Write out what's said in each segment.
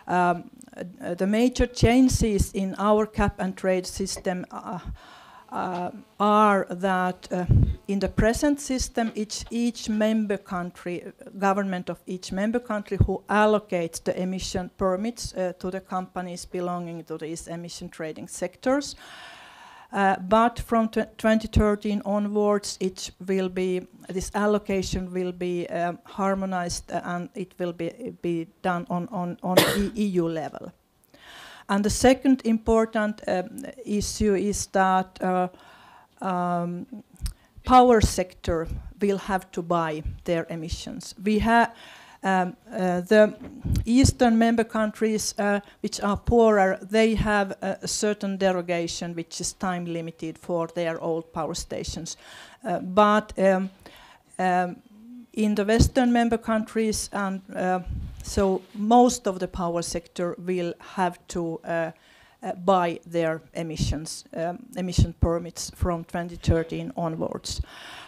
The major changes in our cap and trade system are that in the present system, each member country, government of each member country who allocates the emission permits to the companies belonging to these emission trading sectors. But from 2013 onwards, this allocation will be harmonized and it will be done on EU level. And the second important issue is that power sector will have to buy their emissions. We have the eastern member countries which are poorer, they have a certain derogation which is time limited for their old power stations. But in the western member countries, and so most of the power sector will have to buy their emission permits from 2013 onwards.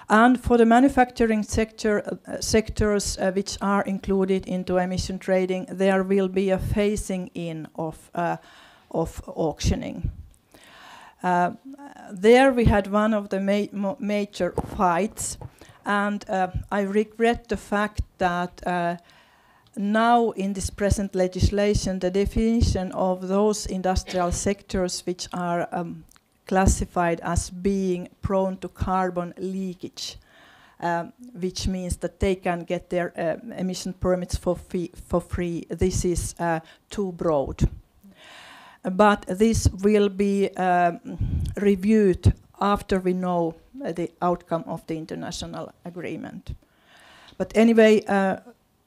And for the manufacturing sectors which are included into emission trading, there will be a phasing in of auctioning. There we had one of the major fights, and I regret the fact that now in this present legislation, the definition of those industrial sectors which are classified as being prone to carbon leakage, which means that they can get their emission permits for free. This is too broad. But this will be reviewed after we know the outcome of the international agreement. But anyway,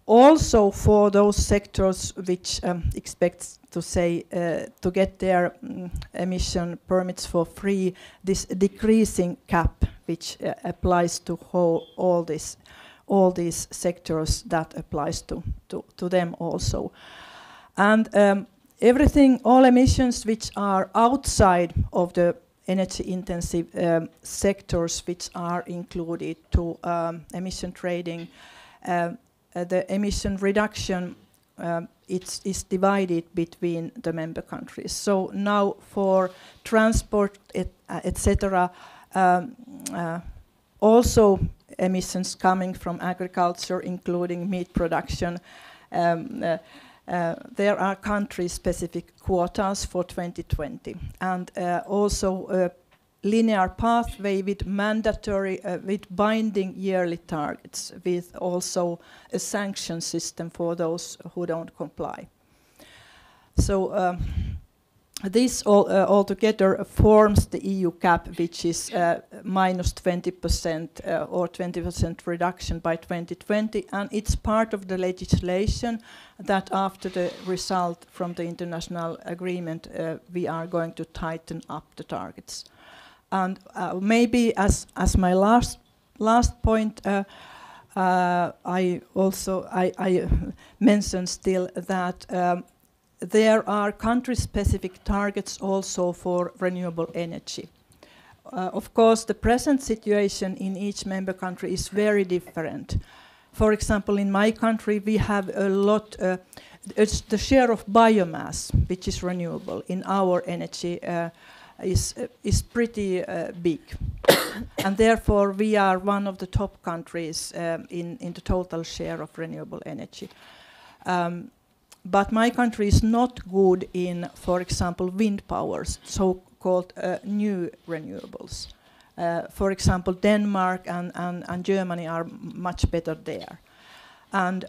also for those sectors which expect to say to get their emission permits for free, this decreasing cap which applies to all these sectors, that applies to them also. And all emissions which are outside of the energy intensive sectors which are included to emission trading, the emission reduction is divided between the member countries. So now for transport, etc., also emissions coming from agriculture, including meat production, there are country-specific quotas for 2020, and also linear pathway with mandatory, with binding yearly targets, with also a sanction system for those who don't comply. So this altogether forms the EU cap, which is minus 20% or 20% reduction by 2020, and it's part of the legislation that after the result from the international agreement, we are going to tighten up the targets. And maybe as my last point, I mentioned still that there are country-specific targets also for renewable energy. Of course, the present situation in each member country is very different. For example, in my country, we have a lot. It's the share of biomass, which is renewable in our energy. Is pretty big, and therefore we are one of the top countries in the total share of renewable energy. But my country is not good in, for example, wind powers, so-called new renewables. For example, Denmark and Germany are much better there. And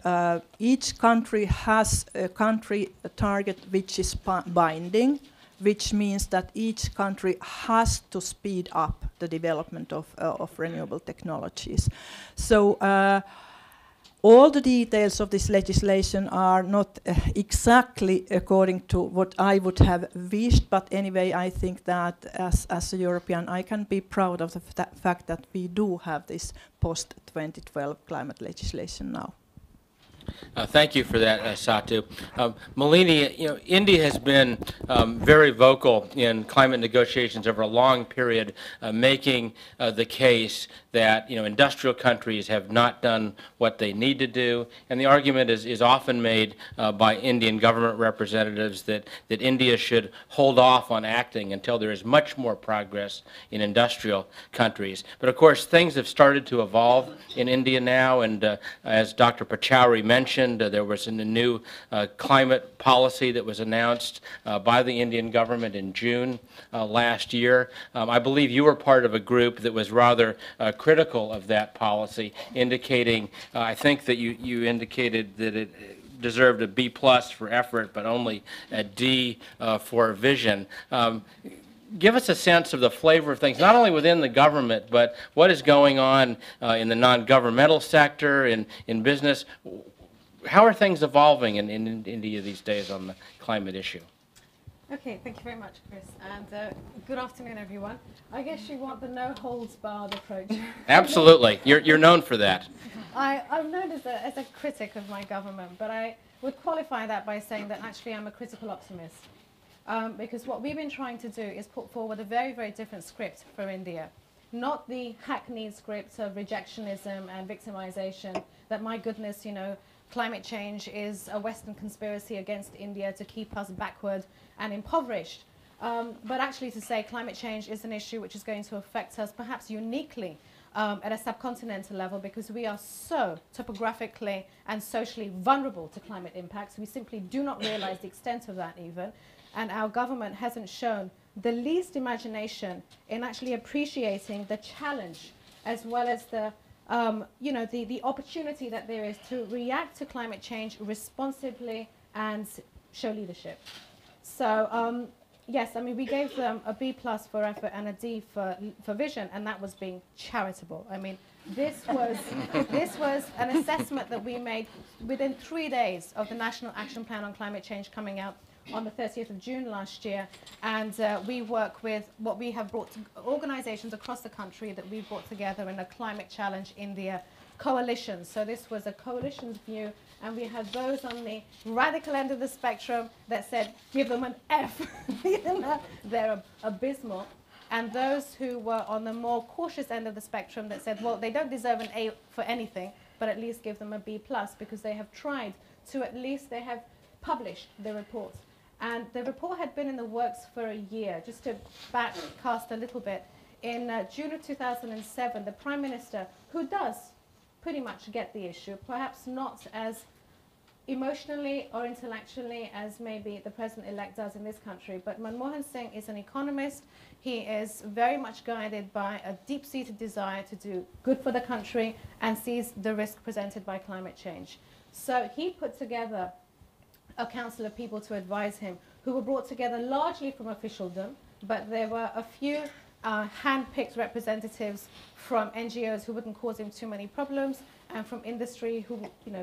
each country has a country target which is binding, which means that each country has to speed up the development of renewable technologies. So all the details of this legislation are not exactly according to what I would have wished, but anyway, I think that as a European, I can be proud of the fact that we do have this post-2012 climate legislation now. Thank you for that, Satu. Malini, India has been very vocal in climate negotiations over a long period, making the case that industrial countries have not done what they need to do, and the argument is often made by Indian government representatives that India should hold off on acting until there is much more progress in industrial countries. But of course, things have started to evolve in India now, and as Dr. Pachauri mentioned, there was a new climate policy that was announced by the Indian government in June last year. I believe you were part of a group that was rather critical of that policy, indicating, I think that you indicated that it deserved a B+ for effort, but only a D for vision. Give us a sense of the flavor of things, not only within the government, but what is going on in the non-governmental sector, in business. How are things evolving in India these days on the climate issue? Okay, thank you very much, Chris, and good afternoon, everyone. I guess you want the no-holds-barred approach. Absolutely. You're known for that. I'm known as a critic of my government, but I would qualify that by saying that actually I'm a critical optimist. Because what we've been trying to do is put forward a very, very different script for India. Not the hackneyed script of rejectionism and victimization that, my goodness, climate change is a Western conspiracy against India to keep us backward and impoverished. But actually to say climate change is an issue which is going to affect us perhaps uniquely at a subcontinental level, because we are so topographically and socially vulnerable to climate impacts. We simply do not realize the extent of that even. And our government hasn't shown the least imagination in actually appreciating the challenge as well as the the opportunity that there is to react to climate change responsibly and show leadership. So yes, I mean, we gave them a B+ for effort and a D for vision, and that was being charitable. I mean, this was an assessment that we made within 3 days of the National Action Plan on Climate Change coming out on the 30th of June last year, and we work with what we have brought to organizations across the country that we've brought together in a Climate Challenge India coalition. So this was a coalition's view, and we had those on the radical end of the spectrum that said, give them an F, they're abysmal, and those who were on the more cautious end of the spectrum that said, well, they don't deserve an A for anything, but at least give them a B+, because they have tried to, at least they have published the report. And the report had been in the works for a year. Just to backcast a little bit, in June of 2007, the Prime Minister, who does pretty much get the issue, perhaps not as emotionally or intellectually as maybe the President-elect does in this country, but Manmohan Singh is an economist. He is very much guided by a deep-seated desire to do good for the country and sees the risk presented by climate change. So he put together a council of people to advise him, who were brought together largely from officialdom, but there were a few hand-picked representatives from NGOs who wouldn't cause him too many problems, and from industry who,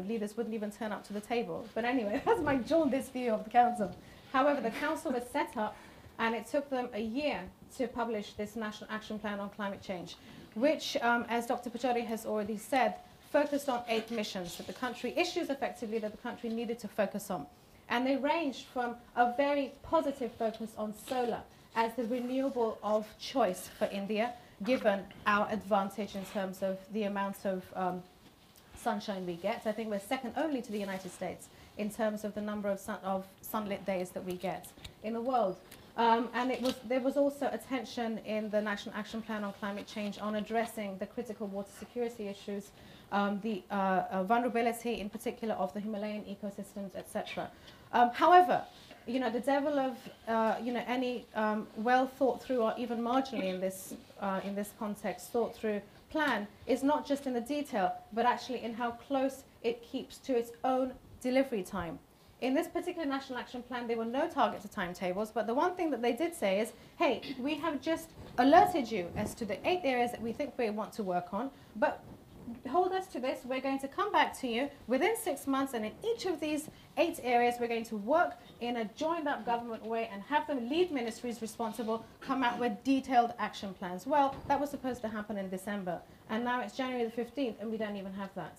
leaders wouldn't even turn up to the table. But anyway, that's my jaundiced view of the council. However, the council was set up, and it took them a year to publish this National Action Plan on Climate Change, which, as Dr. Pachauri has already said, focused on 8 missions that the country, issues effectively that the country needed to focus on. And they ranged from a very positive focus on solar as the renewable of choice for India, given our advantage in terms of the amount of sunshine we get. I think we're second only to the United States in terms of the number of sunlit days that we get in the world. And there was also attention in the National Action Plan on Climate Change on addressing the critical water security issues, the vulnerability in particular of the Himalayan ecosystems, etc. However, the devil of any well thought through or even marginally in this context thought through plan is not just in the detail, but actually in how close it keeps to its own delivery time. In this particular National Action Plan, there were no targets or timetables, but the one thing that they did say is, hey, we have just alerted you as to the 8 areas that we think we want to work on, but hold us to this. We're going to come back to you within 6 months, and in each of these 8 areas, we're going to work in a joined-up government way and have the lead ministries responsible come out with detailed action plans. Well, that was supposed to happen in December, and now it's January the 15th, and we don't even have that.